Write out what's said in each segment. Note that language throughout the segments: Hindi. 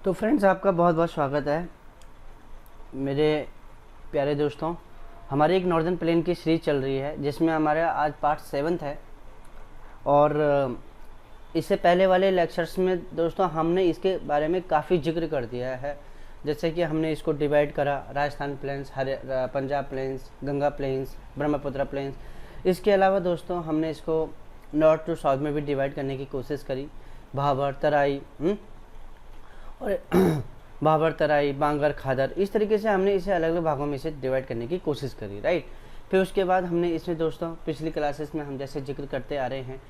तो फ्रेंड्स, आपका बहुत बहुत स्वागत है मेरे प्यारे दोस्तों। हमारी एक नॉर्दर्न प्लेन की सीरीज चल रही है जिसमें हमारा आज पार्ट 7 है। और इससे पहले वाले लेक्चर्स में दोस्तों हमने इसके बारे में काफ़ी जिक्र कर दिया है। जैसे कि हमने इसको डिवाइड करा, Rajasthan plains, Punjab plains, Ganga plains, Brahmaputra plains. इसके अलावा दोस्तों हमने इसको नॉर्थ टू साउथ में भी डिवाइड करने की कोशिश करी। भाबर, तराई और भाबर, तराई, बांगर, खादर, इस तरीके से हमने इसे अलग अलग भागों में इसे डिवाइड करने की कोशिश करी, राइट। फिर उसके बाद हमने इसमें दोस्तों पिछली क्लासेस में हम जैसे जिक्र करते आ रहे हैं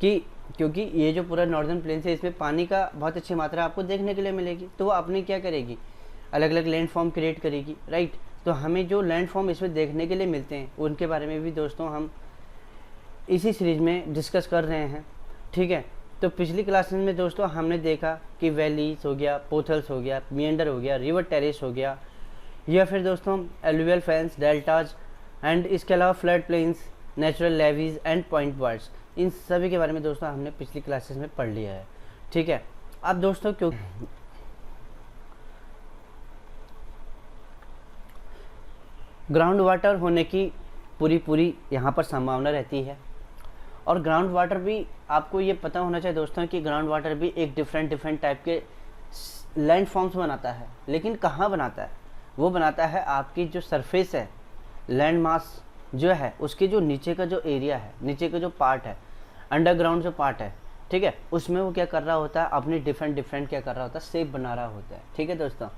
कि क्योंकि ये जो पूरा नॉर्दर्न प्लेन है इसमें पानी का बहुत अच्छी मात्रा आपको देखने के लिए मिलेगी, तो वो अपनी क्या करेगी, अलग अलग लैंड फॉर्म क्रिएट करेगी, राइट। तो हमें जो लैंड फॉर्म इसमें देखने के लिए मिलते हैं उनके बारे में भी दोस्तों हम इसी सीरीज में डिस्कस कर रहे हैं, ठीक है। तो पिछली क्लास में दोस्तों हमने देखा कि वैलीज हो गया, पोथल्स हो गया, मियंडर हो गया, रिवर टेरेस हो गया, या फिर दोस्तों एलुवियल फैंस, डेल्टाज, एंड इसके अलावा flood plains, natural levees and point वर्ड्स, इन सभी के बारे में दोस्तों हमने पिछली क्लासेस में पढ़ लिया है, ठीक है। अब दोस्तों क्यों ग्राउंड वाटर होने की पूरी यहाँ पर संभावना रहती है। और ग्राउंड वाटर भी आपको ये पता होना चाहिए दोस्तों कि ग्राउंड वाटर भी एक डिफरेंट टाइप के लैंड फॉर्म्स बनाता है। लेकिन कहाँ बनाता है? वो बनाता है आपकी जो सरफेस है, लैंड मास जो है, उसके जो नीचे का जो एरिया है, नीचे का जो पार्ट है, अंडरग्राउंड जो पार्ट है, ठीक है, उसमें वो क्या कर रहा होता है, अपनी डिफरेंट क्या कर रहा होता है, शेप बना रहा होता है, ठीक है दोस्तों।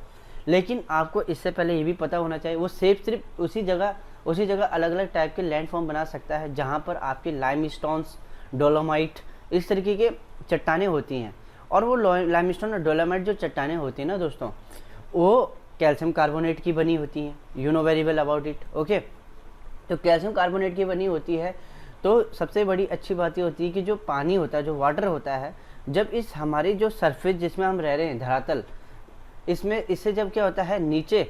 लेकिन आपको इससे पहले ये भी पता होना चाहिए वो शेप सिर्फ उसी जगह अलग अलग टाइप के लैंड फॉर्म बना सकता है जहाँ पर आपके लाइमस्टोन्स, डोलोमाइट, इस तरीके के चट्टानें होती हैं। और वो लाइमस्टोन और डोलोमाइट जो चट्टानें होती हैं ना दोस्तों, वो कैल्शियम कार्बोनेट की बनी होती हैं। You know very well about it, okay. तो कैल्शियम कार्बोनेट की बनी होती है। तो सबसे बड़ी अच्छी बात ये होती है कि जो पानी होता है, जो वाटर होता है, जब इस हमारी जो सरफेस जिसमें हम रह रहे हैं, धरातल, इसमें इससे जब क्या होता है, नीचे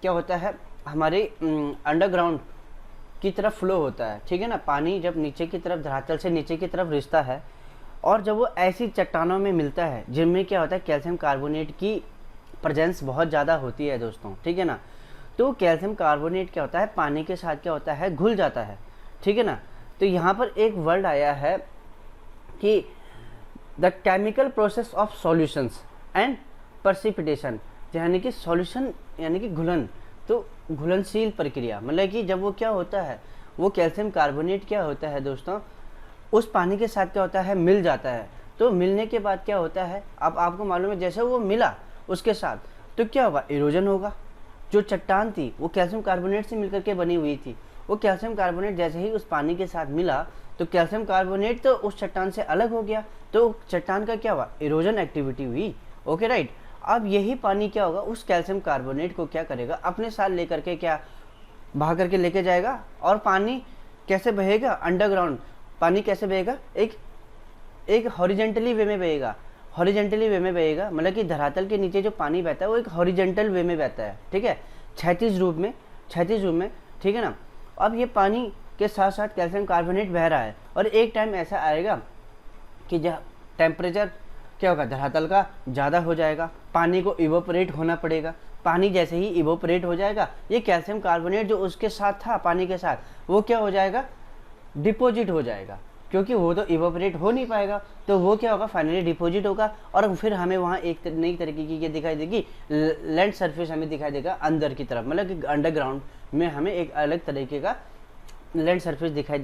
क्या होता है, हमारे अंडरग्राउंड की तरफ फ्लो होता है, ठीक है ना। पानी जब नीचे की तरफ, धरातल से नीचे की तरफ रिश्ता है, और जब वो ऐसी चट्टानों में मिलता है जिनमें क्या होता है, कैल्शियम कार्बोनेट की प्रेजेंस बहुत ज़्यादा होती है दोस्तों, ठीक है ना। तो कैल्शियम कार्बोनेट क्या होता है, पानी के साथ क्या होता है, घुल जाता है, ठीक है ना। तो यहाँ पर एक वर्ड आया है कि the chemical process of solutions and precipitation, यानी कि सॉल्यूशन यानी कि घुलन, तो घुलनशील प्रक्रिया, मतलब कि जब वो क्या होता है, वो कैल्शियम कार्बोनेट क्या होता है दोस्तों, उस पानी के साथ क्या होता है, मिल जाता है। तो मिलने के बाद क्या होता है, अब आपको मालूम है, जैसे वो मिला उसके साथ तो क्या होगा, इरोजन होगा। जो चट्टान थी वो कैल्शियम कार्बोनेट से मिलकर के बनी हुई थी, वो कैल्शियम कार्बोनेट जैसे ही उस पानी के साथ मिला तो कैल्शियम कार्बोनेट तो उस चट्टान से अलग हो गया, तो चट्टान का क्या हुआ, इरोजन एक्टिविटी हुई, ओके राइट। अब यही पानी क्या होगा, उस कैल्शियम कार्बोनेट को क्या करेगा, अपने साथ लेकर के क्या बहा करके लेके जाएगा। और पानी कैसे बहेगा, अंडरग्राउंड पानी कैसे बहेगा, एक हॉरिजेंटली वे में बहेगा। हॉरिजेंटली वे में बहेगा मतलब कि धरातल के नीचे जो पानी बहता है वो एक हॉरिजेंटल वे में बहता है, ठीक है, क्षैतिज रूप में, ठीक है ना। अब ये पानी के साथ साथ कैल्शियम कार्बोनेट बह रहा है, और एक टाइम ऐसा आएगा कि जब टेम्परेचर क्या होगा, धरातल का ज़्यादा हो जाएगा, पानी को इवोपरेट होना पड़ेगा। पानी जैसे ही इवोपरेट हो जाएगा, ये कैल्शियम कार्बोनेट जो उसके साथ था पानी के साथ, वो क्या हो जाएगा, डिपॉजिट हो जाएगा, क्योंकि वो तो इवोपरेट हो नहीं पाएगा, तो वो क्या होगा, फाइनली डिपॉजिट होगा। और फिर हमें वहाँ एक नई तरीके की ये दिखाई देगी, लैंड सरफेस हमें दिखाई देगा अंदर की तरफ, मतलब कि अंडरग्राउंड में हमें एक अलग तरीके का लैंड सरफेस दिखाई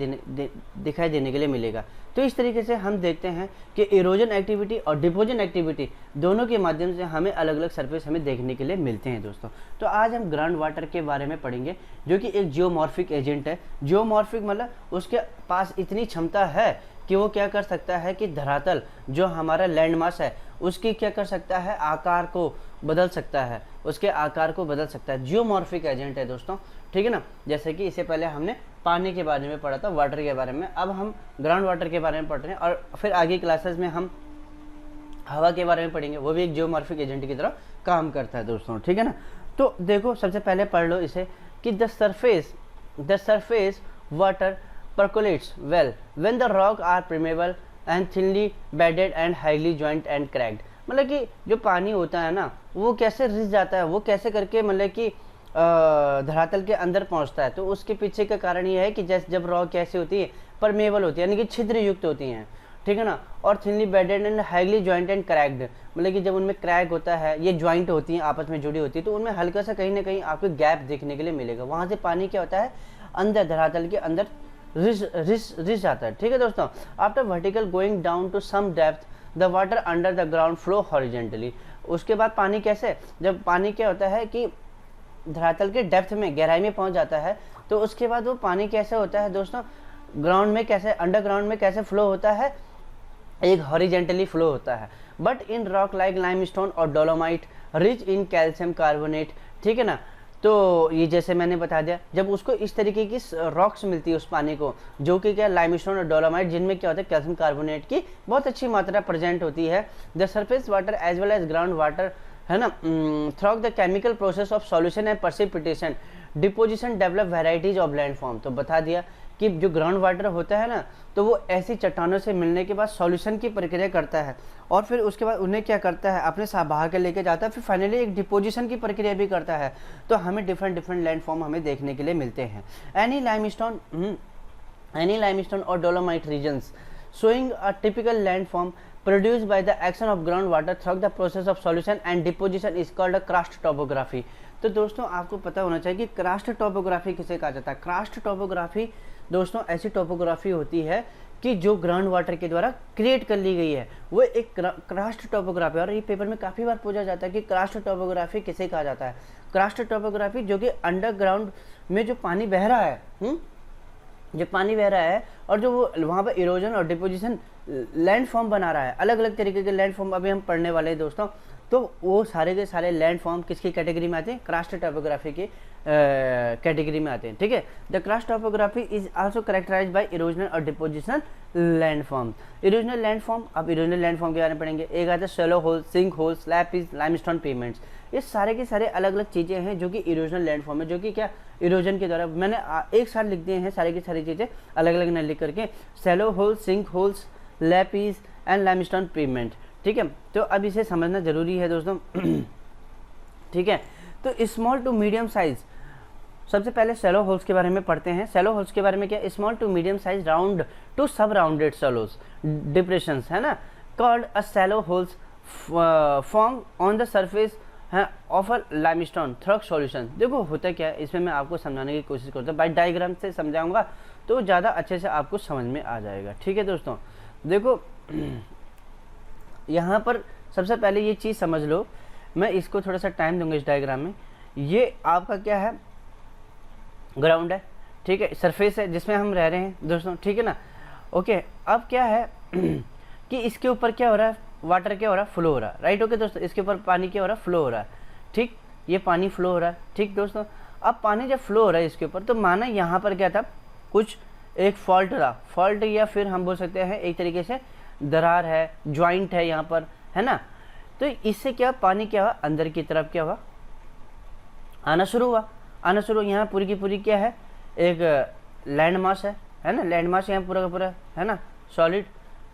देने के लिए मिलेगा। तो इस तरीके से हम देखते हैं कि इरोजन एक्टिविटी और डिपोजन एक्टिविटी दोनों के माध्यम से हमें अलग अलग सरफेस हमें देखने के लिए मिलते हैं दोस्तों। तो आज हम ग्राउंड वाटर के बारे में पढ़ेंगे, जो कि एक जियोमॉर्फिक एजेंट है। जियोमॉर्फिक मतलब उसके पास इतनी क्षमता है कि वो क्या कर सकता है कि धरातल जो हमारा लैंड मास है उसकी क्या कर सकता है, आकार को बदल सकता है, उसके आकार को बदल सकता है। जियोमॉर्फिक एजेंट है दोस्तों, ठीक है ना। जैसे कि इससे पहले हमने पानी के बारे में पढ़ा था, वाटर के बारे में, अब हम ग्राउंड वाटर के बारे में पढ़ रहे हैं, और फिर आगे क्लासेस में हम हवा के बारे में पढ़ेंगे, वो भी एक जियोमॉर्फिक एजेंट की तरह काम करता है दोस्तों, ठीक है ना। तो देखो सबसे पहले पढ़ लो इसे कि the surface water percolates well when the rock are permeable and thinly bedded and highly joined and cracked। मतलब कि जो पानी होता है ना वो कैसे रिस जाता है, वो कैसे करके मतलब कि धरातल के अंदर पहुंचता है। तो उसके पीछे का कारण ये है कि जैसे जब रॉक कैसे होती है, परमेबल होती है, यानी कि छिद्र युक्त होती हैं, ठीक है ना, और thinly bedded and highly joint and cracked, मतलब कि जब उनमें क्रैक होता है, ये ज्वाइंट होती हैं, आपस में जुड़ी होती है, तो उनमें हल्का सा कहीं ना कहीं आपको गैप देखने के लिए मिलेगा। वहाँ से पानी क्या होता है, अंदर धरातल के अंदर रिस जाता है, ठीक है दोस्तों। After vertical going down to some depth the water under the ground flow horizontally. उसके बाद पानी कैसे, जब पानी क्या होता है कि धरातल के डेप्थ में, गहराई में पहुंच जाता है, तो उसके बाद वो पानी कैसे होता है दोस्तों, ग्राउंड में कैसे, अंडरग्राउंड में कैसे फ्लो होता है, एक हॉरिजेंटली फ्लो होता है। But in rock like limestone और dolomite rich in calcium carbonate, ठीक है ना, तो ये जैसे मैंने बता दिया, जब उसको इस तरीके की रॉक्स मिलती है उस पानी को, जो कि क्या लाइमस्टोन और डोलोमाइट, जिनमें क्या होता है कैल्शियम कार्बोनेट की बहुत अच्छी मात्रा प्रेजेंट होती है। The surface water as well as ground water, है ना, through the chemical process of solution and precipitation deposition develop varieties of landform. तो बता दिया कि जो ग्राउंड वाटर होता है ना, तो वो ऐसी चट्टानों से मिलने के बाद सॉल्यूशन की प्रक्रिया करता है, और फिर उसके बाद उन्हें क्या करता है, अपने साथ बाहर के लेके जाता है, फिर फाइनली एक डिपोजिशन की प्रक्रिया भी करता है। तो हमें डिफरेंट लैंडफॉर्म हमें देखने के लिए मिलते हैं। एनी लाइमस्टोन और dolomite regions showing a typical landform produced by the action of groundwater through the process of solution and deposition is called a karst topography। तो दोस्तों आपको पता होना चाहिए कि क्रास्ट टोपोग्राफी किसे कहा जाता है। क्रास्ट टोपोग्राफी दोस्तों ऐसी टोपोग्राफी होती है कि जो ग्राउंड वाटर के द्वारा क्रिएट कर ली गई है, वो एक क्रास्ट टोपोग्राफी। और ये पेपर में काफ़ी बार पूछा जाता है कि क्रास्ट टोपोग्राफी किसे कहा जाता है। क्रास्ट टोपोग्राफी जो कि अंडरग्राउंड में जो पानी बह रहा है, जो पानी बह रहा है और जो वो वहाँ पर इरोजन और डिपोजिशन लैंड फॉर्म बना रहा है, अलग अलग तरीके के लैंड फॉर्म अभी हम पढ़ने वाले हैं दोस्तों। तो वो सारे के सारे लैंड फॉर्म किसकी कैटेगरी में आते हैं, क्रास्ट टोपोग्राफी की कैटेगरी में आते हैं, ठीक है। The karst topography is also characterised by erosional और deposition land form. Erosional land form, अब इरोजनल लैंड फॉर्म के बारे में पढ़ेंगे। एक आता है swallow hole, sink hole, lapies, limestone pavements. ये सारे के सारे अलग अलग चीज़ें हैं जो कि इरोजनल लैंड फॉर्म है, जो कि क्या इरोजन के द्वारा, मैंने एक साथ लिख दिए हैं सारी की सारी चीज़ें अलग अलग न लिख करके, shallow hole, sink holes, lapies and limestone pavement, ठीक है। तो अब इसे समझना जरूरी है दोस्तों ठीक है। तो स्मॉल टू मीडियम साइज, सबसे पहले शैलो होल्स के बारे में पढ़ते हैं। शैलो होल्स के बारे में क्या, small to medium size round to sub rounded shallows depressions, है ना, called a swallow holes form on the surface of a limestone through solution. देखो होता क्या है, इसमें मैं आपको समझाने की कोशिश करता हूँ, बाय डायग्राम से समझाऊंगा तो ज़्यादा अच्छे से आपको समझ में आ जाएगा, ठीक है दोस्तों। देखो यहाँ पर सबसे पहले ये चीज़ समझ लो, मैं इसको थोड़ा सा टाइम दूंगा इस डायग्राम में। ये आपका क्या है, ग्राउंड है, ठीक है, सरफेस है जिसमें हम रह रहे हैं दोस्तों, ठीक है ना। ओके, अब क्या है कि इसके ऊपर क्या हो रहा है, वाटर क्या हो रहा है, फ्लो हो रहा है, राइट। ओके दोस्तों, इसके ऊपर पानी क्या हो रहा है, फ्लो हो रहा है, ठीक, ये पानी फ्लो हो रहा है, ठीक दोस्तों। अब पानी जब फ्लो हो रहा है इसके ऊपर, तो माना यहाँ पर क्या था, कुछ एक फॉल्ट रहा, फॉल्ट या फिर हम बोल सकते हैं एक तरीके से दरार है, ज्वाइंट है यहाँ पर, है ना। तो इससे क्या पानी क्या हुआ, अंदर की तरफ क्या हुआ, आना शुरू हुआ, आना शुरू। यहाँ पूरी की पूरी क्या है, एक लैंड मास है ना, लैंड मास यहाँ पूरा का पूरा है ना, सॉलिड,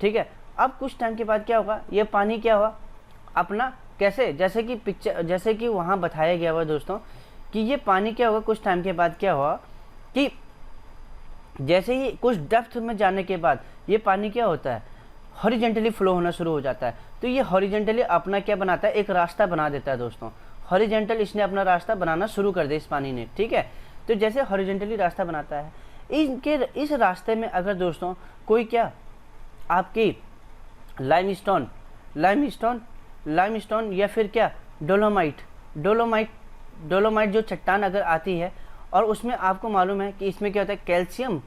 ठीक है। अब कुछ टाइम के बाद क्या होगा, ये पानी क्या हुआ अपना, कैसे, जैसे कि पिक्चर, जैसे कि वहाँ बताया गया हुआ दोस्तों कि ये पानी क्या होगा, कुछ टाइम के बाद क्या हुआ कि जैसे ही कुछ डेप्थ में जाने के बाद ये पानी क्या होता है, हॉरिजेंटली फ्लो होना शुरू हो जाता है। तो ये हॉरिजेंटली अपना क्या बनाता है, एक रास्ता बना देता है दोस्तों, हॉरिजेंटल इसने अपना रास्ता बनाना शुरू कर दिया इस पानी ने, ठीक है। तो जैसे हॉरिजेंटली रास्ता बनाता है, इस रास्ते में अगर दोस्तों कोई क्या आपकी लाइमस्टोन या फिर क्या डोलोमाइट जो चट्टान अगर आती है, और उसमें आपको मालूम है कि इसमें क्या होता है, कैल्शियम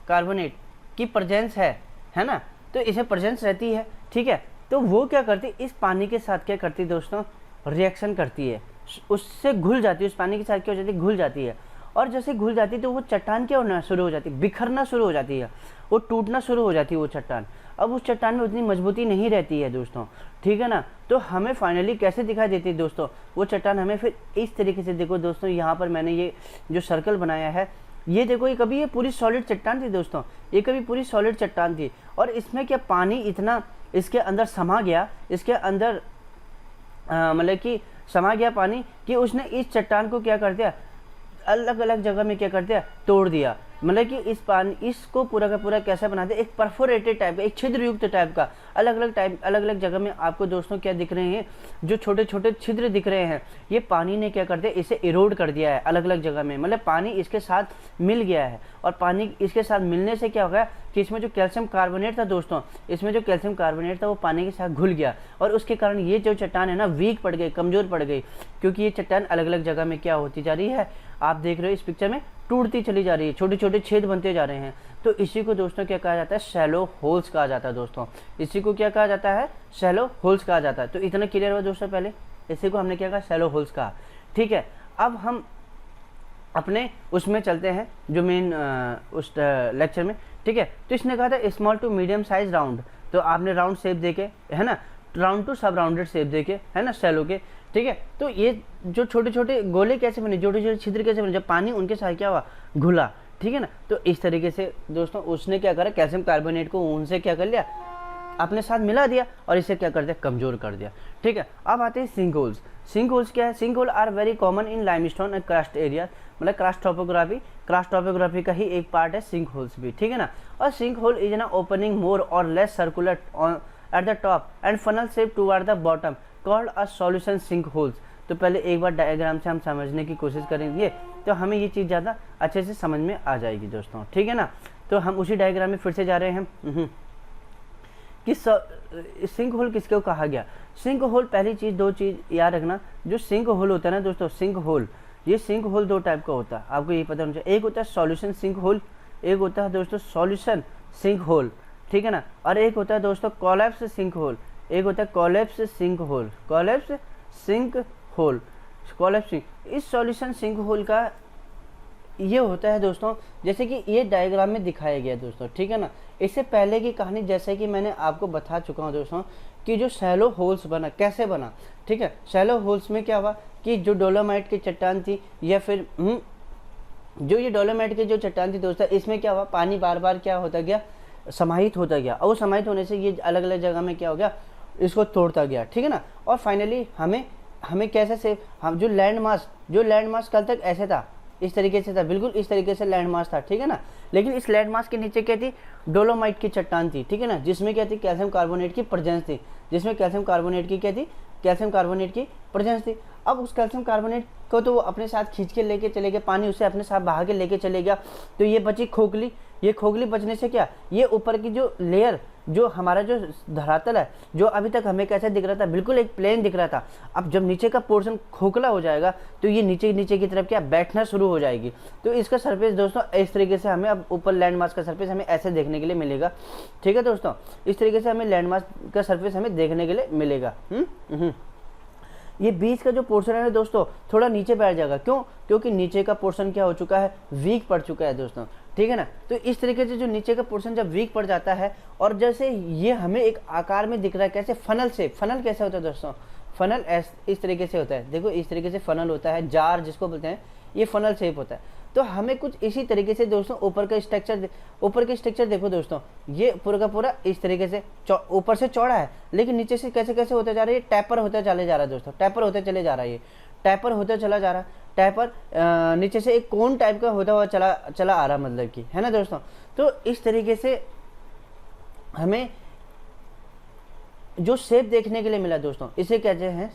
कार्बोनेट की प्रेजेंस है ना। तो इसमें प्रेजेंस रहती है, ठीक है। तो वो क्या करती है, इस पानी के साथ क्या करती है दोस्तों, रिएक्शन करती है, उससे घुल जाती है, उस पानी के साथ क्या हो जाती है, घुल जाती है। और जैसे घुल जाती है तो वो चट्टान क्या होना शुरू हो जाती है, बिखरना शुरू हो जाती है, वो टूटना शुरू हो जाती है वो चट्टान। अब उस चट्टान में उतनी मजबूती नहीं रहती है दोस्तों, ठीक है ना। तो हमें फाइनली कैसे दिखाई देती है दोस्तों, वो चट्टान हमें फिर इस तरीके से, देखो दोस्तों यहाँ पर मैंने ये जो सर्कल बनाया है, ये देखो, ये कभी ये पूरी सॉलिड चट्टान थी दोस्तों, ये कभी पूरी सॉलिड चट्टान थी, और इसमें क्या पानी इतना इसके अंदर समा गया, इसके अंदर मतलब कि समा गया पानी, कि उसने इस चट्टान को क्या कर दिया, अलग अलग जगह में क्या कर दिया, तोड़ दिया। मतलब कि इस पानी, इसको पूरा का पूरा कैसा बना दिया, एक परफोरेटेड टाइप का, एक छिद्रयुक्त टाइप का, अलग अलग जगह में आपको दोस्तों क्या दिख रहे हैं, जो छोटे छोटे छिद्र दिख रहे हैं, ये पानी ने क्या कर दिया, इसे इरोड कर दिया है अलग अलग जगह में। मतलब पानी इसके साथ मिल गया है, और पानी इसके साथ मिलने से क्या हो गया कि इसमें जो कैल्शियम कार्बोनेट था दोस्तों, इसमें जो कैल्शियम कार्बोनेट था वो पानी के साथ घुल गया, और उसके कारण ये जो चट्टान है ना वीक पड़ गई, कमज़ोर पड़ गई, क्योंकि ये चट्टान अलग अलग जगह में क्या होती जा रही है, आप देख रहे हो इस पिक्चर में, टूटती चली जा रही है, छोटे छोटे छेद बनते जा रहे हैं। तो इसी को दोस्तों क्या कहा जाता है, शैलो होल्स कहा जाता है दोस्तों। इसी को क्या कहा जाता है, शैलो होल्स कहा जाता है। तो इतना क्लियर हुआ दोस्तों, पहले इसी को हमने क्या कहा, शैलो होल्स कहा। ठीक है, अब हम अपने उसमें चलते हैं जो मेन उस लेक्चर में। ठीक है, तो इसने कहा था small to medium size round, तो आपने राउंड शेप देके, है ना, round to sub rounded shape देके, है ना, शैलो के। ठीक है, तो ये जो छोटे छोटे गोले कैसे बने, छोटे छोटे छिद्र कैसे बने, जब पानी उनके साथ क्या हुआ, घुला। ठीक है ना, तो इस तरीके से दोस्तों उसने क्या करा, कैल्शियम कार्बोनेट को उनसे क्या कर लिया, अपने साथ मिला दिया, और इसे क्या कर दिया, कमजोर कर दिया। ठीक है, अब आते हैं सिंक होल्स। सिंक होल्स क्या है, sink hole are very common in limestone and karst area, मतलब क्रस्ट टोपोग्राफी का ही एक पार्ट है सिंक होल्स भी। ठीक है ना, और सिंक होल इज ना opening more or less circular at the top and funnel shape toward the bottom called a solution sink holes. तो पहले एक बार डायग्राम से हम समझने की कोशिश करेंगे, तो हमें ये चीज़ ज़्यादा अच्छे से समझ में आ जाएगी दोस्तों। ठीक है ना, तो हम उसी डायग्राम में फिर से जा रहे हैं कि सिंक होल किसको कहा गया। सिंक होल, पहली चीज़, दो चीज़ याद रखना, जो सिंक होल होता है ना दोस्तों, सिंक होल, ये सिंक होल दो टाइप का होता है, आपको ये पता होना चाहिए। एक होता है सॉल्यूशन सिंक होल, एक होता है दोस्तों सॉल्यूशन सिंक होल। ठीक है ना, और एक होता है दोस्तों कोलैप्स सिंक होल, एक होता है collapse sink hole, collapse sink hole, collapse sink. इस सॉल्यूशन सिंक होल का ये होता है दोस्तों, जैसे कि ये डायग्राम में दिखाया गया दोस्तों। ठीक है ना, इससे पहले की कहानी जैसे कि मैंने आपको बता चुका हूँ दोस्तों, कि जो शैलो होल्स बना, कैसे बना। ठीक है, शैलो होल्स में क्या हुआ कि जो डोलोमाइट की चट्टान थी, या फिर जो ये डोलोमाइट की जो चट्टान थी दोस्तों, इसमें क्या हुआ, पानी बार बार क्या होता गया, समाहित होता गया, और वो समाहित होने से ये अलग अलग जगह में क्या हो गया, इसको तोड़ता गया। ठीक है ना, और फाइनली हमें कैसे से, हम जो लैंड मास कल तक ऐसे था, इस तरीके से था, बिल्कुल इस तरीके से लैंड मास था। ठीक है ना, लेकिन इस लैंड मास के नीचे क्या थी, डोलोमाइट की चट्टान थी। ठीक है ना, जिसमें क्या थी, कैल्शियम कार्बोनेट की प्रेजेंस थी, जिसमें कैल्शियम कार्बोनेट की क्या थी, कैल्शियम कार्बोनेट की प्रेजेंस थी। अब उस कैल्शियम कार्बोनेट को तो वो अपने साथ खींच के लेके चले गए, पानी उसे अपने साथ बहा के लेके चले गया, तो ये बची खोखली। ये खोखली बचने से क्या, ये ऊपर की जो लेयर, जो हमारा जो धरातल है, जो अभी तक हमें कैसे दिख रहा था, बिल्कुल एक प्लेन दिख रहा था, अब जब नीचे का पोर्शन खोखला हो जाएगा तो ये नीचे की तरफ क्या, बैठना शुरू हो जाएगी। तो इसका सरफेस दोस्तों इस तरीके से हमें, अब ऊपर लैंड मास का सरफेस हमें ऐसे देखने के लिए मिलेगा। ठीक है दोस्तों, इस तरीके से हमें लैंड मास का सरफेस हमें देखने के लिए मिलेगा। ये बीच का जो पोर्शन है दोस्तों, थोड़ा नीचे बैठ जाएगा, क्यों, क्योंकि नीचे का पोर्शन क्या हो चुका है, वीक पड़ चुका है दोस्तों। ठीक है ना, तो इस तरीके से जो नीचे का पोर्शन जब वीक पड़ जाता है, और जैसे ये हमें एक आकार में दिख रहा है, कैसे, फनल से। फनल कैसे होता है दोस्तों, फनल इस तरीके से होता है, देखो इस तरीके से फनल होता है, जार जिसको बोलते हैं, ये फनल शेप होता है। तो हमें कुछ इसी तरीके से दोस्तों ऊपर का स्ट्रक्चर देखो दोस्तों, ये पूरा का पूरा इस तरीके से ऊपर से चौड़ा है, लेकिन नीचे से कैसे कैसे होता जा रहा है, ये टैपर होता चले जा रहा है दोस्तों, टैपर होते चले जा रहा है, ये टैपर होता चला जा रहा है, टैपर नीचे से एक कोन टाइप का होता हुआ चला आ रहा, मतलब कि, है ना दोस्तों। तो इस तरीके से हमें जो शेप देखने के लिए मिला दोस्तों, इसे कहते हैं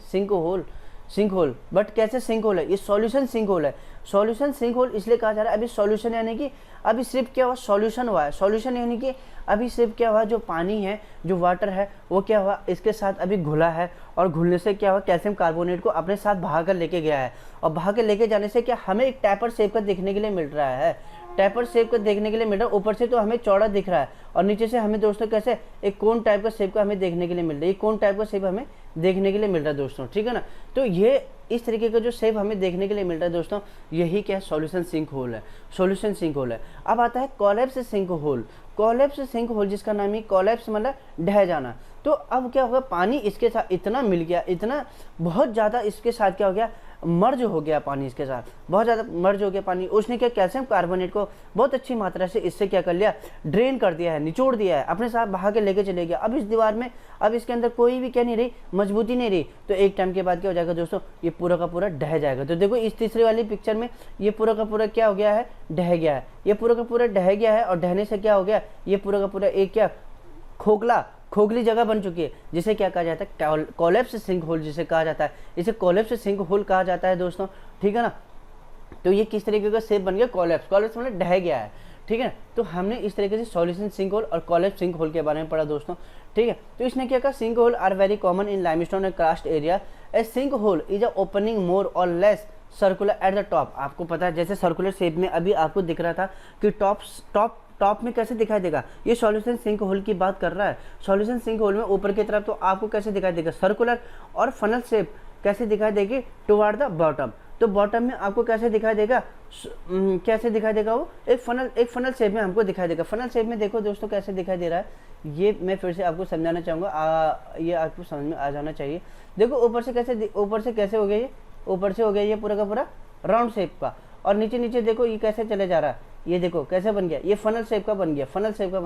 सिंक होल। बट कैसे सिंक होल है, ये सॉल्यूशन सिंक होल है। सॉल्यूशन सिंक होल इसलिए कहा जा रहा है, अभी सॉल्यूशन यानी कि अभी सिर्फ क्या हुआ, सॉल्यूशन हुआ है। सॉल्यूशन यानी कि अभी सिर्फ क्या हुआ, जो पानी है, जो वाटर है, वो क्या हुआ, इसके साथ अभी घुला है, और घुलने से क्या हुआ, कैल्शियम कार्बोनेट को अपने साथ बहा कर लेके गया है, और बहा कर लेके जाने से क्या हमें एक टैपर शेप का देखने के लिए मिल रहा है, टैपर शेप का देखने के लिए मिल रहा है। ऊपर से तो हमें चौड़ा दिख रहा है, और नीचे से हमें दोस्तों कैसे एक कोन टाइप का शेप का हमें देखने के लिए मिल रहा है, कोन टाइप का शेप हमें देखने के लिए मिल रहा है दोस्तों। ठीक है ना, तो ये इस तरीके का जो शेप हमें देखने के लिए मिल रहा है दोस्तों, यही क्या है, सॉल्यूशन सिंक होल है, सॉल्यूशन सिंक होल है। अब आता है collapse sink hole. Collapse sink hole जिसका नाम ही कोलैप्स मतलब ढह जाना। तो अब क्या होगा, पानी इसके साथ इतना मिल गया, इतना बहुत ज़्यादा इसके साथ क्या हो गया, मर्ज हो गया पानी इसके साथ, बहुत ज़्यादा मर्ज हो गया पानी। उसने क्या कैल्शियम कार्बोनेट को बहुत अच्छी मात्रा से इससे क्या कर लिया, ड्रेन कर दिया है, निचोड़ दिया है, अपने साथ बहा के लेके चले गया। अब इस दीवार में अब इसके अंदर कोई भी क्या नहीं रही, मजबूती नहीं रही। तो एक टाइम के बाद क्या हो जाएगा दोस्तों, ये पूरा का पूरा ढह जाएगा। तो देखो इस तीसरी वाली पिक्चर में ये पूरा का पूरा क्या हो गया है, ढह गया है। ये पूरा का पूरा ढह गया है और ढहने से क्या हो गया, ये पूरा का पूरा एक क्या खोखली जगह बन चुकी है, जिसे क्या कहा जाता है, कोलैप्स सिंक होल जिसे कहा जाता है। इसे कोलैप्स सिंक होल कहा जाता है दोस्तों, ठीक है ना। तो ये किस तरीके का शेप बन गया, कोलैप्स मतलब ढह गया है, ठीक है। तो हमने इस तरीके से सॉल्यूशन सिंक होल और कोलैप्स सिंक होल के बारे में पढ़ा दोस्तों, ठीक है। तो इसने क्या कहा, sink hole are very common in limestone and karst area. A sink hole is a opening more or less circular at the top. आपको पता है जैसे सर्कुलर शेप में अभी आपको दिख रहा था कि टॉप में कैसे दिखाई देगा, ये सॉल्यूशन सिंक होल की बात कर रहा है। सॉल्यूशन सिंक होल में ऊपर की तरफ तो आपको कैसे दिखाई देगा, सर्कुलर, और फनल शेप कैसे दिखाई देगी, टुवर्ड द बॉटम। तो बॉटम में आपको कैसे दिखाई देगा, कैसे दिखाई देगा, वो एक फनल शेप में हमको दिखाई देगा। फनल शेप में देखो दोस्तों कैसे दिखाई दे रहा है, ये मैं फिर से आपको समझाना चाहूँगा, ये आपको समझ में आ जाना चाहिए। देखो ऊपर से कैसे हो गया, ये ऊपर से हो गया ये पूरा का पूरा राउंड शेप का, और नीचे देखो ये कैसे चले जा रहा है, ये देखो कैसे बन गया, ये फनल शेप का बन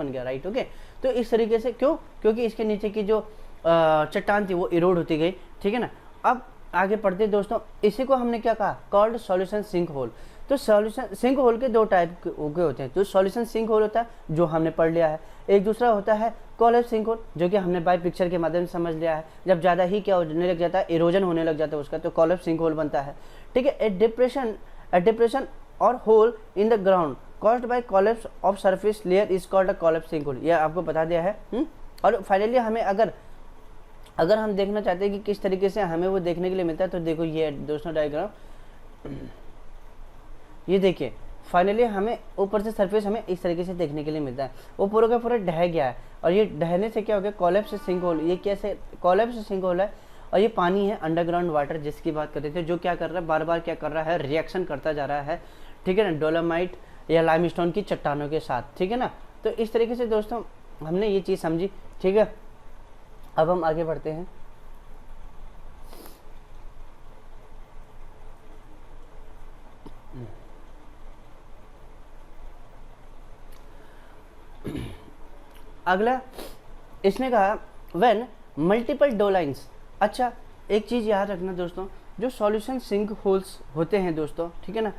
गया, राइट, ओके। तो इस तरीके से क्योंकि इसके नीचे की जो चट्टान थी वो इरोड होती गई, ठीक है ना। अब आगे पढ़ते दोस्तों, इसी को हमने क्या कहा, कॉल्ड सॉल्यूशन सिंक होल। तो सॉल्यूशन सिंक होल के दो टाइप के होते हैं। तो सॉल्यूशन सिंक होल होता है जो हमने पढ़ लिया है, एक दूसरा होता है कोलैप्स सिंक होल, जो कि हमने बाय पिक्चर के माध्यम से समझ लिया है। जब ज़्यादा ही क्या होने लग जाता है, इरोजन होने लग जाता है उसका, तो कोलैप्स सिंक होल बनता है, ठीक है। A depression or hole in the ground caused by collapse of surface layer is called a collapse sink hole. यह आपको बता दिया है। और फाइनली हमें अगर हम देखना चाहते हैं कि किस तरीके से हमें वो देखने के लिए मिलता है, तो देखो ये दोस्तों डायग्राम, ये देखिए फाइनली हमें ऊपर से सरफेस हमें इस तरीके से देखने के लिए मिलता है। वो पूरा का पूरा ढह गया है, और ये ढहने से क्या हो गया, कोलैप्स सिंक होल। ये कैसे कोलैप्स सिंक होल है, और ये पानी है अंडरग्राउंड वाटर जिसकी बात कर रहे थे, जो क्या कर रहा है, बार बार क्या कर रहा है, रिएक्शन करता जा रहा है, ठीक है ना, डोलोमाइट या लाइमस्टोन की चट्टानों के साथ, ठीक है ना। तो इस तरीके से दोस्तों हमने ये चीज़ समझी, ठीक है। अब हम आगे बढ़ते हैं। अगला इसने कहा व्हेन मल्टीपल डोलाइंस। अच्छा एक चीज़ याद रखना दोस्तों, जो सॉल्यूशन सिंक होल्स होते हैं दोस्तों, ठीक है ना,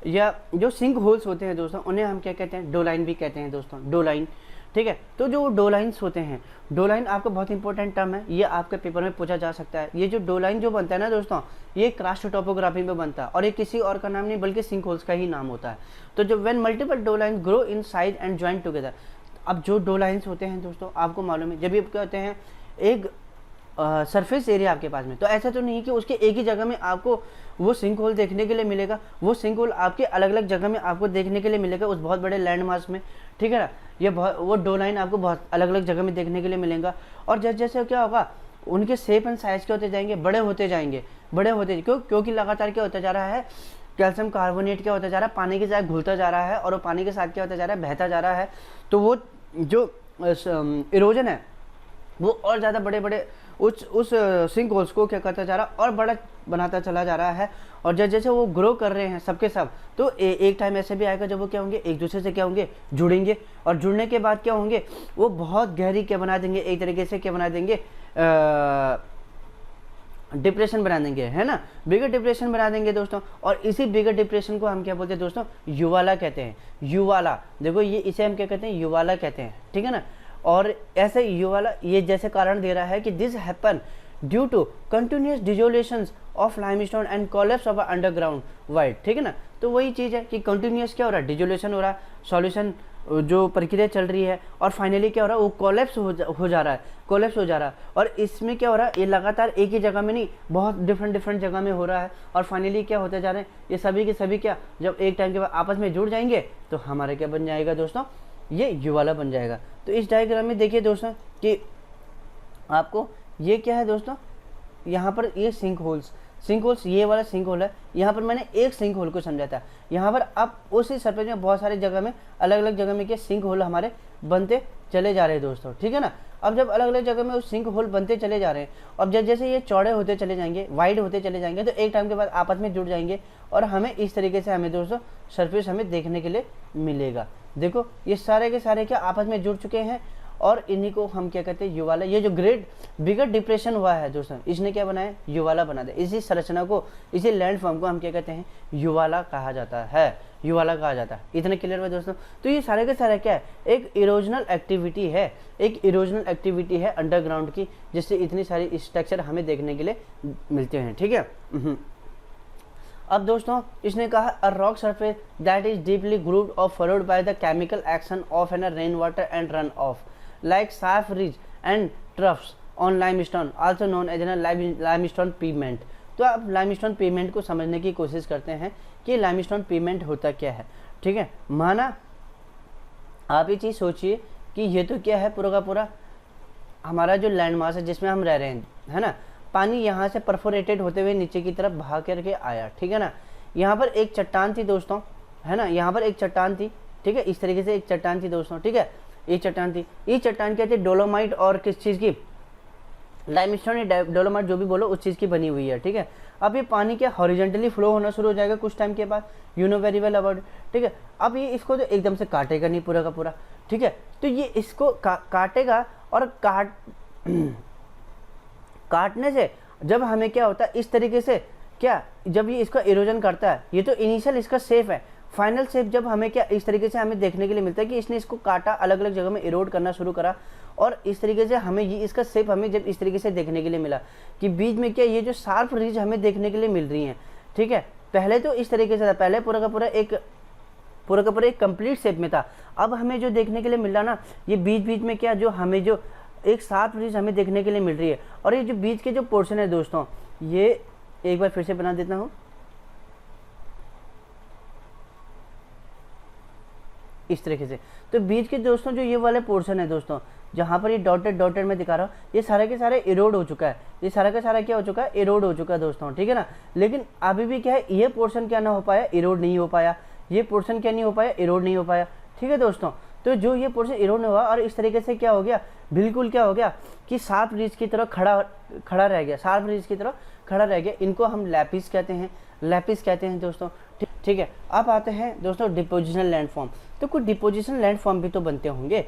या जो सिंक होल्स होते हैं दोस्तों, उन्हें हम क्या कहते हैं, डोलाइन भी कहते हैं दोस्तों, डोलाइन, ठीक है। तो जो डोलाइंस होते हैं, डोलाइन आपका बहुत इंपॉर्टेंट टर्म है, ये आपके पेपर में पूछा जा सकता है। ये जो डोलाइन जो बनता है ना दोस्तों, ये क्रास्ट टोपोग्राफी में बनता है, और ये किसी और का नाम नहीं बल्कि सिंक होल्स का ही नाम होता है। तो जो when multiple doline grow in size and join together. अब जो डोलाइंस होते हैं दोस्तों, आपको मालूम है, जब भी क्या होते हैं, एक सरफेस एरिया आपके पास में, तो ऐसा तो नहीं कि उसके एक ही जगह में आपको वो सिंक होल देखने के लिए मिलेगा। वो सिंक होल आपके अलग अलग जगह में आपको देखने के लिए मिलेगा, उस बहुत बड़े लैंड मास में, ठीक है ना। ये वो डो लाइन आपको बहुत अलग अलग जगह में देखने के लिए मिलेगा, और जैसे जैसे क्या होगा, उनके शेप एंड साइज के होते जाएंगे, बड़े होते जाएंगे। क्योंकि लगातार क्या होता जा रहा है, कैल्शियम कार्बोनेट क्या होता जा रहा है, पानी के साथ घुलता जा रहा है, और वो पानी के साथ क्या होता जा रहा है, बहता जा रहा है। तो वो जो इरोजन है वो और ज़्यादा बड़े बड़े उस सिंक होल्स को क्या करता जा रहा है, और बड़ा बनाता चला जा रहा है। और जैसे जैसे वो ग्रो कर रहे हैं सबके सब, तो एक टाइम ऐसे भी आएगा जब वो क्या होंगे, एक दूसरे से क्या होंगे, जुड़ेंगे, और जुड़ने के बाद क्या होंगे, वो बहुत गहरी क्या बना देंगे, एक तरीके से क्या बना देंगे, डिप्रेशन बना देंगे, है ना, बिगर डिप्रेशन बना देंगे दोस्तों। और इसी बिगर डिप्रेशन को हम क्या बोलते हैं दोस्तों, युवाला कहते हैं। युवाला देखो, ये इसे हम क्या कहते हैं, युवाला कहते हैं, ठीक है ना। और ऐसे युवाला ये जैसे कारण दे रहा है कि this happen due to continuous dissolution of limestone and collapse of underground void, ठीक है ना। तो वही चीज़ है कि कंटिन्यूस क्या हो रहा है, डिजोलेशन हो रहा है, सॉल्यूशन जो प्रक्रिया चल रही है, और फाइनली क्या हो रहा है, वो कोलैप्स हो जा रहा है। और इसमें क्या हो रहा है, ये लगातार एक ही जगह में नहीं, बहुत डिफरेंट जगह में हो रहा है। और फाइनली क्या होते जा रहे हैं, ये सभी के सभी क्या, जब एक टाइम के बाद आपस में जुड़ जाएंगे, तो हमारे क्या बन जाएगा दोस्तों, ये युवाला बन जाएगा। तो इस डायग्राम में देखिए दोस्तों कि आपको ये क्या है दोस्तों, यहाँ पर ये सिंक होल्स, ये वाला सिंक होल है। यहाँ पर मैंने एक सिंक होल को समझा था। यहाँ पर अब उसी सरफेस में बहुत सारी जगह में अलग अलग जगह में क्या सिंक होल हमारे बनते चले जा रहे हैं दोस्तों, ठीक है ना। अब जब अलग अलग जगह में उस सिंक होल बनते चले जा रहे हैं, अब जब जैसे ये चौड़े होते चले जाएंगे, वाइड होते चले जाएंगे, तो एक टाइम के बाद आपस में जुड़ जाएंगे और हमें इस तरीके से हमें दोस्तों सरफेस हमें देखने के लिए मिलेगा। देखो ये सारे के सारे क्या आपस में जुड़ चुके हैं और इन्हीं को हम क्या कहते हैं, युवाला। ये जो ग्रेट बिगर डिप्रेशन हुआ है दोस्तों, इसने क्या बनाया, युवाला बना दिया। इसी संरचना को, इसी लैंडफॉर्म को हम क्या कहते हैं, युवाला कहा जाता है, युवाला कहा जाता है। इतने क्लियर हुआ दोस्तों। तो ये सारे के सारे क्या है, एक इरोजनल एक्टिविटी है, एक इरोजनल एक्टिविटी है अंडरग्राउंड की, जिससे इतनी सारी स्ट्रक्चर हमें देखने के लिए मिलते हैं। ठीक है। अब दोस्तों इसने कहा a rock surface that is deeply grooved और furrowed by the chemical action of an rain water and run off like sharp ridge and troughs on limestone also known as an limestone pavement. तो आप लाइमस्टोन पीवमेंट को समझने की कोशिश करते हैं कि लाइमस्टोन पीवमेंट होता क्या है। ठीक है, माना आप ये चीज़ सोचिए कि ये तो क्या है, पूरा का पूरा हमारा जो लैंड मास है जिसमें हम रह रहे हैं, है ना, पानी यहाँ से परफोरेटेड होते हुए नीचे की तरफ भाग करके आया। ठीक है ना, यहाँ पर एक चट्टान थी दोस्तों, है ना, यहाँ पर एक चट्टान थी। ठीक है, इस तरीके से एक चट्टान थी दोस्तों। ठीक है, ये चट्टान थी, ये चट्टान क्या थी, डोलोमाइट और किस चीज़ की, लाइमस्टोन या डोलोमाइट जो भी बोलो उस चीज़ की बनी हुई है। ठीक है, अब ये पानी क्या हॉरिजॉन्टली फ्लो होना शुरू हो जाएगा कुछ टाइम के बाद, you know very well about. ठीक है, अब ये इसको तो एकदम से काटेगा नहीं पूरा का पूरा। ठीक है, तो ये इसको काटेगा और काटने से जब हमें क्या होता है, इस तरीके से क्या, जब ये इसका इरोजन करता है, ये तो इनिशियल इसका शेप है, फाइनल शेप जब हमें क्या इस तरीके से हमें देखने के लिए मिलता है कि इसने इसको काटा, अलग अलग जगह में इरोड करना शुरू करा और इस तरीके से हमें ये इसका शेप हमें जब इस तरीके से देखने के लिए मिला कि बीच में क्या ये जो शार्प रिज हमें देखने के लिए मिल रही हैं। ठीक है, पहले तो इस तरीके से था, पहले पूरा का पूरा एक कंप्लीट शेप में था। अब हमें जो देखने के लिए मिल रहा ना, ये बीच बीच में क्या जो हमें जो एक शार्प रिज हमें देखने के लिए मिल रही है। और ये जो बीच के जो पोर्शन है दोस्तों, ये एक बार फिर से बना देता हूँ इस तरीके से। तो बीच के दोस्तों जो ये वाले पोर्शन है दोस्तों, जहाँ पर ये डॉटेड में दिखा रहा हूँ, ये सारे के सारे इरोड हो चुका है, ये सारा का सारा क्या हो चुका है, इरोड हो चुका है दोस्तों। ठीक है ना, लेकिन अभी भी क्या है, ये पोर्शन क्या ना हो पाया, इरोड नहीं हो पाया, ये पोर्शन क्या नहीं हो पाया, इरोड नहीं हो पाया। ठीक है दोस्तों, तो जो ये पोर्शन इरोड नहीं हुआ और इस तरीके से क्या हो गया, बिल्कुल क्या हो गया कि शार्प रिज की तरह खड़ा रह गया, शार्प रिज की तरह खड़ा रह गया। इनको हम लैपिस कहते हैं, लैपिस कहते हैं दोस्तों। ठीक है, अब आते हैं दोस्तों डिपोजिशनल लैंडफॉर्म। तो कुछ डिपोजिशनल लैंडफॉर्म भी तो बनते होंगे।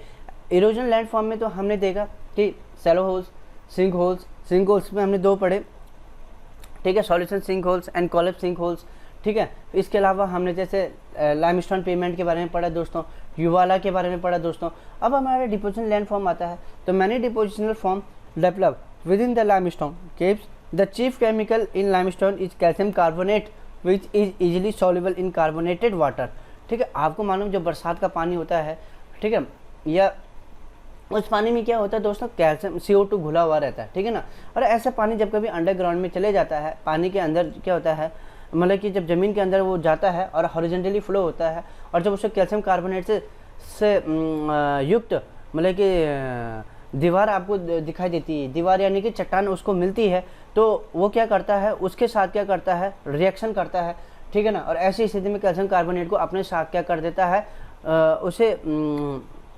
इरोजनल लैंडफॉर्म में तो हमने देखा कि शैलो होल्स, सिंक होल्स में हमने दो पढ़े। ठीक है, solution sink holes and collapse sink holes. ठीक है, इसके अलावा हमने जैसे लाइमस्टोन पेमेंट के बारे में पढ़ा दोस्तों, युवाला के बारे में पढ़ा दोस्तों। अब हमारा डिपोजिशनल लैंडफॉर्म आता है, तो मैंने depositional form develop with in the limestone caves. The chief chemical in limestone is calcium carbonate which is easily soluble in carbonated water. ठीक है, आपको मालूम जो बरसात का पानी होता है, ठीक है, या उस पानी में क्या होता है दोस्तों, कैल्शियम CO2 घुला हुआ रहता है। ठीक है ना, और ऐसा पानी जब कभी अंडरग्राउंड में चले जाता है, पानी के अंदर क्या होता है, मतलब कि जब ज़मीन के अंदर वो जाता है और हॉरिजॉन्टली फ्लो होता है, और जब उसे कैल्शियम कार्बोनेट से युक्त मतलब कि दीवार आपको दिखाई देती है, दीवार यानी कि चट्टान उसको मिलती है, तो वो क्या करता है, उसके साथ क्या करता है, रिएक्शन करता है। ठीक है ना, और ऐसी स्थिति में कैल्शियम कार्बोनेट को अपने साथ क्या कर देता है, उसे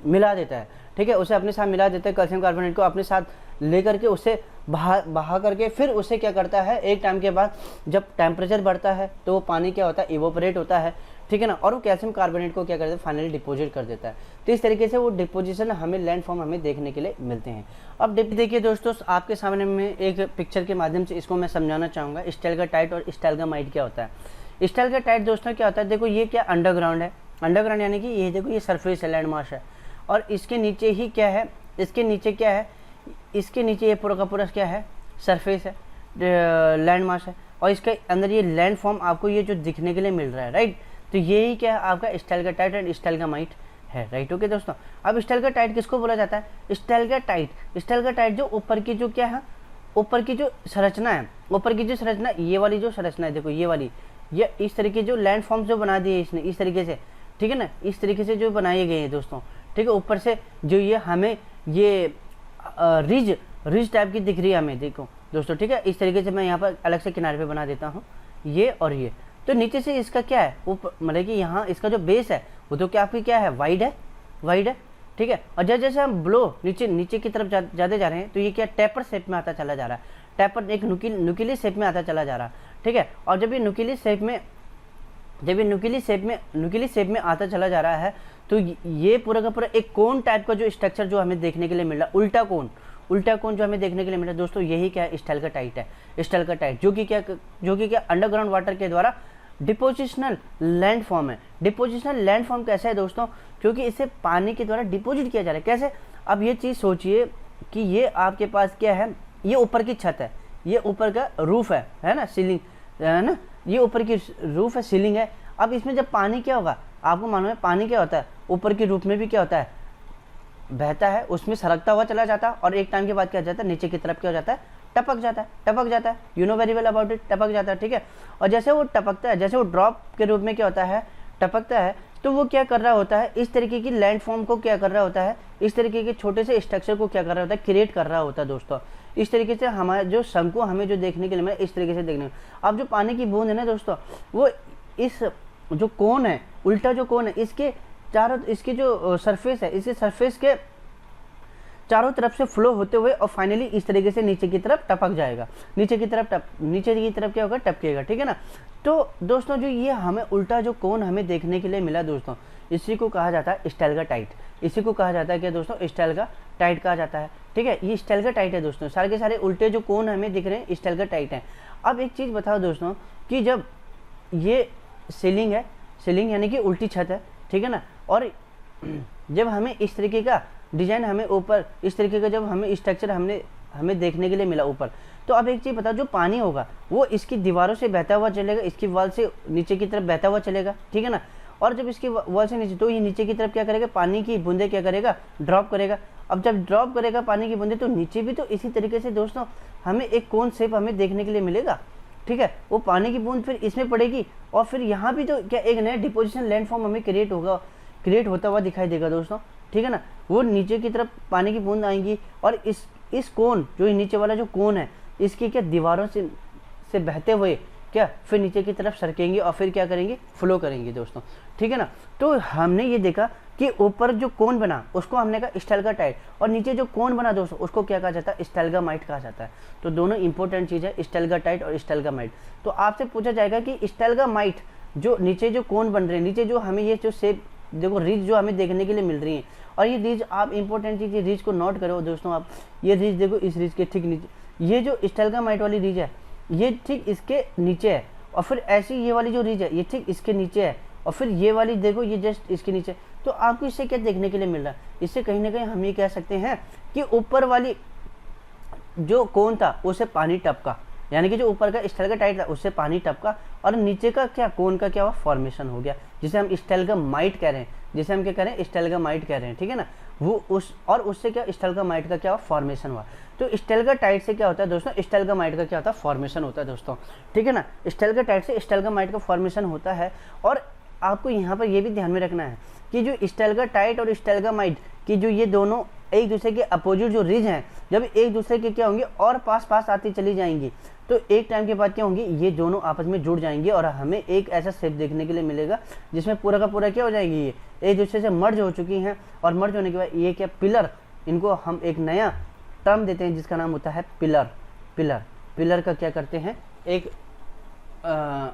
मिला देता है। ठीक है, उसे अपने साथ मिला देता है, कैल्शियम कार्बोनेट को अपने साथ लेकर के उसे बहा करके फिर उसे क्या करता है, एक टाइम के बाद जब टेम्परेचर बढ़ता है तो वो पानी क्या होता है, इवोपरेट होता है। ठीक है ना, और वो कैल्शियम कार्बोनेट को क्या करता है, फाइनली डिपोजिट कर देता है। तो इस तरीके से वो डिपोजिशन हमें लैंडफॉर्म हमें देखने के लिए मिलते हैं। अब देखिए दोस्तों, आपके सामने में एक पिक्चर के माध्यम से इसको मैं समझाना चाहूँगा, स्टैलेक्टाइट और स्टैलेग्माइट क्या होता है। स्टैलेक्टाइट दोस्तों क्या होता है, देखो ये क्या अंडरग्राउंड है, अंडरग्राउंड यानी कि ये देखो ये सरफेस है, लैंड मास है, और इसके नीचे ही क्या है, इसके नीचे क्या है, इसके नीचे ये पूरा का पूरा क्या है, सरफेस है, लैंड मास है, और इसके अंदर ये लैंड फॉर्म आपको ये जो दिखने के लिए मिल रहा है, राइट। तो यही क्या है आपका स्टैलेक्टाइट एंड स्टैलेग्माइट है, राइट। ओके दोस्तों, अब स्टैलेक्टाइट किसको बोला जाता है, स्टैलेक्टाइट जो ऊपर की जो क्या है, ऊपर की जो संरचना है, ऊपर की जो संरचना, ये वाली जो संरचना है, देखो ये वाली, ये इस तरीके जो लैंड फॉर्म्स जो बना दिए इसने इस तरीके से, ठीक है ना, इस तरीके से जो बनाए गए हैं दोस्तों। ठीक है, ऊपर से जो ये हमें ये रिज टाइप की दिख रही है हमें, देखो दोस्तों। ठीक है, इस तरीके से मैं यहाँ पर अलग से किनारे पे बना देता हूँ, ये और ये। तो नीचे से इसका क्या है, वो मतलब कि यहाँ इसका जो बेस है वो तो क्या आपकी क्या है, वाइड है, ठीक है। और जैसे जैसे हम ब्लो नीचे नीचे की तरफ जाते जा रहे हैं तो ये क्या टैपर शेप में आता चला जा रहा है, टैपर एक नुकीली शेप में आता चला जा रहा है, ठीक है। और जब ये नुकीली शेप में आता चला जा रहा है तो ये पूरा का पूरा एक कोन टाइप का जो स्ट्रक्चर जो हमें देखने के लिए मिल रहा है, उल्टा कोन जो हमें देखने के लिए मिल रहा है दोस्तों, यही क्या है, स्टैलेक्टाइट है। स्टैलेक्टाइट जो कि क्या अंडरग्राउंड वाटर के द्वारा डिपोजिशनल लैंडफॉर्म है। डिपोजिशनल लैंडफॉर्म कैसा है दोस्तों, क्योंकि इसे पानी के द्वारा डिपोजिट किया जा रहा है। कैसे, अब ये चीज़ सोचिए कि ये आपके पास क्या है, ये ऊपर की छत है, ये ऊपर का रूफ है ना, सीलिंग है ना, ये ऊपर की रूफ है, सीलिंग है। अब इसमें जब पानी क्या होगा, आपको मालूम है पानी क्या होता है, ऊपर की रूफ में भी क्या होता है, बहता है, उसमें सरकता हुआ चला जाता है, और एक टाइम के बाद क्या जाता है, नीचे की तरफ क्या हो जाता है, टपक जाता है। You know very well about it, टपक जाता है, ठीक है। और जैसे वो टपकता है, जैसे वो ड्रॉप के रूप में क्या होता है, टपकता है, तो वो क्या कर रहा होता है, इस तरीके की लैंडफॉर्म को क्या कर रहा होता है, इस तरीके के छोटे से स्ट्रक्चर को क्या कर रहा होता है, क्रिएट कर रहा होता है दोस्तों। इस तरीके से हमारा जो शंकु हमें जो देखने के लिए मिला, इस तरीके से देखने। अब जो पानी की बूंद है ना दोस्तों, वो इस जो कोन है, उल्टा जो कोन है, इसके चारों, इसकी जो सरफेस है, इसके सरफेस के चारों तरफ से फ्लो होते हुए और फाइनली इस तरीके से नीचे की तरफ टपक जाएगा, नीचे की तरफ क्या होगा, टपकेगा, ठीक है ना। तो दोस्तों जो ये हमें उल्टा जो कोन हमें देखने के लिए मिला दोस्तों, इसी को कहा जाता है स्टैलेक्टाइट। इसी को कहा जाता है क्या दोस्तों, स्टैलेक्टाइट कहा जाता है, ठीक है। ये स्टैलेक्टाइट है दोस्तों, सारे के सारे उल्टे जो कोन हमें दिख रहे हैं स्टैलेक्टाइट हैं। अब एक चीज़ बताओ दोस्तों कि जब ये सीलिंग है, सीलिंग यानी कि उल्टी छत है, ठीक है ना, और जब हमें इस तरीके का डिजाइन, हमें ऊपर इस तरीके का जब हमें स्ट्रक्चर हमें देखने के लिए मिला ऊपर, तो अब एक चीज़ बताओ, जो पानी होगा वो इसकी दीवारों से बहता हुआ चलेगा, इसकी वॉल से नीचे की तरफ बहता हुआ चलेगा, ठीक है ना। और जब इसकी वॉल से नीचे, तो ये नीचे की तरफ क्या करेगा, पानी की बूंदे क्या करेगा, ड्रॉप करेगा। अब जब ड्रॉप करेगा पानी की बूंदे, तो नीचे भी तो इसी तरीके से दोस्तों हमें एक कोन शेप हमें देखने के लिए मिलेगा, ठीक है। वो पानी की बूंद फिर इसमें पड़ेगी और फिर यहाँ भी तो क्या एक नया डिपोजिशन लैंडफॉर्म हमें क्रिएट होता हुआ दिखाई देगा दोस्तों, ठीक है ना। वो नीचे की तरफ पानी की बूंद आएंगी और इस कोन, जो नीचे वाला जो कोन है, इसकी क्या दीवारों से बहते हुए क्या फिर नीचे की तरफ सरकेंगे और फिर क्या करेंगे, फ्लो करेंगे दोस्तों, ठीक है ना। तो हमने ये देखा कि ऊपर जो कोन बना उसको हमने कहा स्टैलेक्टाइट, और नीचे जो कोन बना दोस्तों उसको क्या कहा जाता है, स्टैलेग्माइट कहा जाता है। तो दोनों इंपॉर्टेंट चीज़ है, स्टैलेक्टाइट और स्टैलेग्माइट। तो आपसे पूछा जाएगा कि स्टैलेग्माइट जो नीचे जो कोन बन रहे हैं, नीचे जो हमें ये जो शेप देखो, रिज जो हमें देखने के लिए मिल रही है, और ये रिज आप इंपॉर्टेंट चीज़, ये रिज को नोट करो दोस्तों। आप ये रिज देखो, इस रिज के ठीक नीचे ये जो स्टैलेग्माइट वाली रिज है, ये ठीक इसके नीचे है, और फिर ऐसी ये वाली जो रिज है ये ठीक इसके नीचे है, और फिर ये वाली देखो ये जस्ट इसके नीचे। तो आपको इससे क्या देखने के लिए मिल रहा है, इससे कहीं ना कहीं हम ये कह सकते हैं कि ऊपर वाली जो कोन था उससे पानी टपका, यानी कि जो ऊपर का स्टैलेक्टाइट था उससे पानी टपका, और नीचे का क्या कोन का क्या हुआ, फॉर्मेशन हो गया, जिसे हम स्टैलेग्माइट कह रहे हैं, जिसे हम क्या कह रहे हैं, स्टैलेग्माइट कह रहे हैं, ठीक है ना। वो उससे क्या स्टैलेग्माइट का क्या हुआ, फॉर्मेशन हुआ। तो स्टैलेक्टाइट से क्या होता है दोस्तों, स्टैलेग्माइट का क्या होता है, फॉर्मेशन होता है दोस्तों, ठीक है ना। स्टैलेक्टाइट से स्टैलेग्माइट का फॉर्मेशन होता है। और आपको यहाँ पर ये भी ध्यान में रखना है कि जो स्टैलेक्टाइट और स्टैलेग्माइट की जो ये दोनों एक दूसरे के अपोजिट जो रिज हैं, जब एक दूसरे के क्या होंगे और पास आती चली जाएंगी, तो एक टाइम के बाद क्या होंगी, ये दोनों आपस में जुड़ जाएंगे और हमें एक ऐसा शेप देखने के लिए मिलेगा जिसमें पूरा का पूरा क्या हो जाएगी, ये एक दूसरे से मर्ज हो चुकी हैं। और मर्ज होने के बाद ये क्या, पिलर, इनको हम एक नया टर्म देते हैं जिसका नाम होता है पिलर। पिलर का क्या करते हैं, एक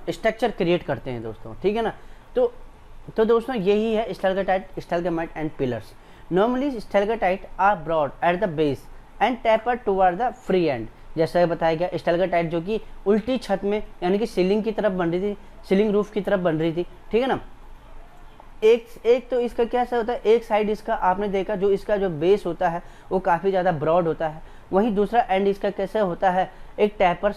स्ट्रक्चर क्रिएट करते हैं दोस्तों, ठीक है ना। तो दोस्तों यही है stalactite, stalagmite and pillars. Normally stalactite are broad at the base and taper toward the free end. जैसा बताया गया, स्टैलेक्टाइट जो कि उल्टी छत में यानी कि सीलिंग की तरफ बन रही थी, सीलिंग रूफ की तरफ बन रही थी, ठीक है ना। एक तो इसका क्या सा होता है, एक साइड इसका आपने देखा जो इसका जो बेस होता है वो काफ़ी ज़्यादा ब्रॉड होता है, वहीं दूसरा एंड इसका कैसे होता है, एक टैपर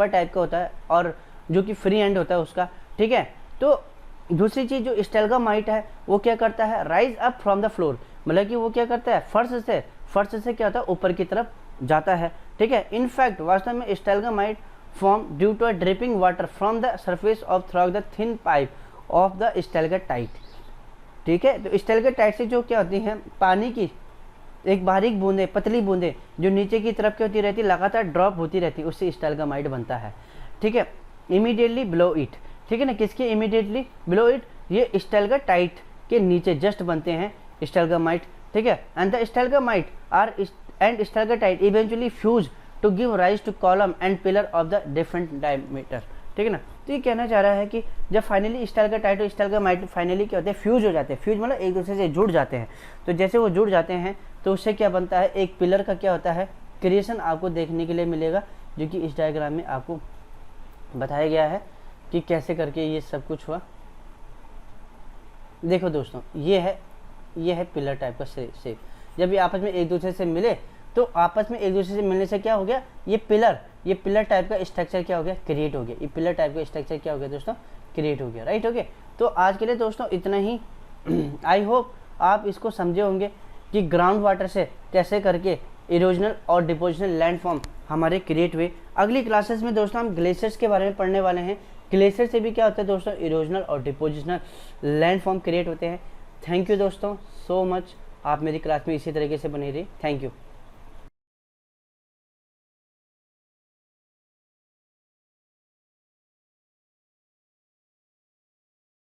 टाइप का होता है, और जो कि फ्री एंड होता है उसका, ठीक है। तो दूसरी चीज़ जो स्टैलेग्माइट है वो क्या करता है, rise up from the floor, मतलब कि वो क्या करता है, फर्श से क्या होता है, ऊपर की तरफ जाता है, ठीक है। इनफैक्ट वास्तव में stalagmite form due to a dripping water from the surface of through the thin pipe of the stalactite, ठीक है। तो स्टैलेक्टाइट से जो क्या होती हैं, पानी की एक बारीक बूंदे, पतली बूंदे जो नीचे की तरफ क्या होती रहती, लगातार ड्रॉप होती रहती, उससे स्टैलेग्माइट बनता है, ठीक है। इमीडिएटली बिलो इट, ठीक है ना, किसके इमीडिएटली बिलो इट, ये स्टैलेक्टाइट के नीचे जस्ट बनते हैं, स्टैलग्माइट, ठीक है, and the stalagmite are and stalagmite eventually fuse to give rise to column and pillar of the different diameter, ठीक है ना। तो ये कहना चाह रहा है कि जब फाइनली स्टैलग्माइट और स्टैलग्माइट फाइनली क्या होते हैं, फ्यूज हो जाते हैं। फ्यूज मतलब एक दूसरे से जुड़ जाते हैं। तो जैसे वो जुड़ जाते हैं तो उससे क्या बनता है, एक पिलर का क्या होता है, क्रिएशन आपको देखने के लिए मिलेगा, जो कि इस डायग्राम में आपको बताया गया है कि कैसे करके ये सब कुछ हुआ। देखो दोस्तों, ये है पिलर टाइप का शेप। जब ये आपस में एक दूसरे से मिले तो आपस में एक दूसरे से मिलने से क्या हो गया, ये पिलर टाइप का स्ट्रक्चर क्या हो गया, क्रिएट हो गया। ये पिलर टाइप का स्ट्रक्चर क्या हो गया दोस्तों, क्रिएट हो गया, राइट। ओके, तो आज के लिए दोस्तों इतना ही। आई होप आप इसको समझे होंगे कि ग्राउंड वाटर से कैसे करके इरोजनल और डिपोजिशनल लैंडफॉर्म हमारे क्रिएट हुए। अगली क्लासेस में दोस्तों हम ग्लेशियर्स के बारे में पढ़ने वाले हैं। ग्लेशियर से भी क्या होता है दोस्तों, इरोजनल और डिपोजिशनल लैंडफॉर्म क्रिएट होते हैं। थैंक यू दोस्तों सो मच, आप मेरी क्लास में इसी तरीके से बने रहिए। Thank you.